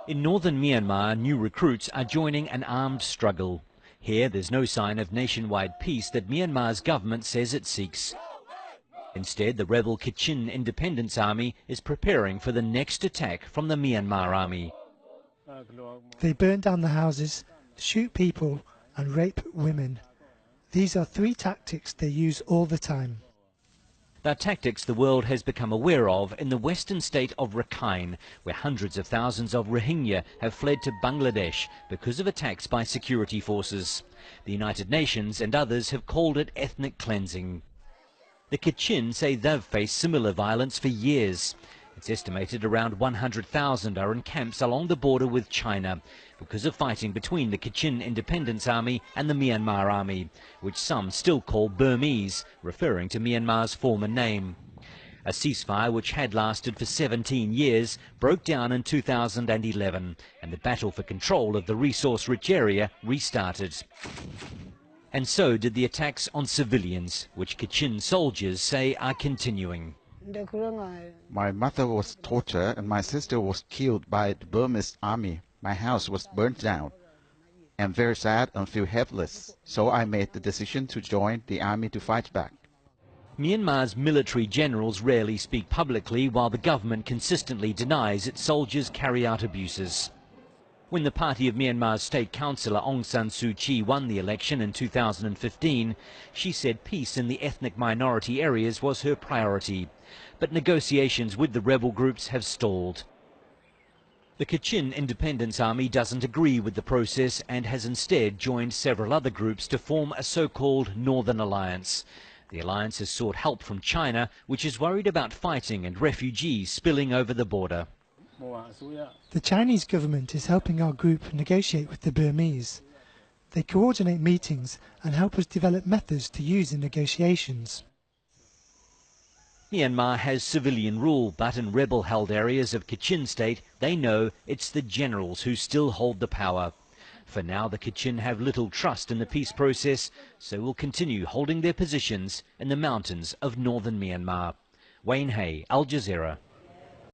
In northern Myanmar, new recruits are joining an armed struggle. Here, there's no sign of nationwide peace that Myanmar's government says it seeks. Instead, the rebel Kachin Independence Army is preparing for the next attack from the Myanmar army. They burn down the houses, shoot people and rape women. These are three tactics they use all the time. They're tactics the world has become aware of in the western state of Rakhine, where hundreds of thousands of Rohingya have fled to Bangladesh because of attacks by security forces. The United Nations and others have called it ethnic cleansing. The Kachin say they've faced similar violence for years. It's estimated around 100,000 are in camps along the border with China because of fighting between the Kachin Independence Army and the Myanmar Army, which some still call Burmese, referring to Myanmar's former name. A ceasefire which had lasted for 17 years broke down in 2011, and the battle for control of the resource-rich area restarted. And so did the attacks on civilians, which Kachin soldiers say are continuing. My mother was tortured and my sister was killed by the Burmese army. My house was burnt down. I'm very sad and feel helpless, so I made the decision to join the army to fight back. Myanmar's military generals rarely speak publicly, while the government consistently denies its soldiers carry out abuses. When the party of Myanmar's state councillor Aung San Suu Kyi won the election in 2015, she said peace in the ethnic minority areas was her priority. But negotiations with the rebel groups have stalled. The Kachin Independence Army doesn't agree with the process and has instead joined several other groups to form a so-called Northern Alliance. The alliance has sought help from China, which is worried about fighting and refugees spilling over the border. The Chinese government is helping our group negotiate with the Burmese. They coordinate meetings and help us develop methods to use in negotiations. Myanmar has civilian rule, but in rebel-held areas of Kachin state, they know it's the generals who still hold the power. For now, the Kachin have little trust in the peace process, so will continue holding their positions in the mountains of northern Myanmar. Wayne Hay, Al Jazeera.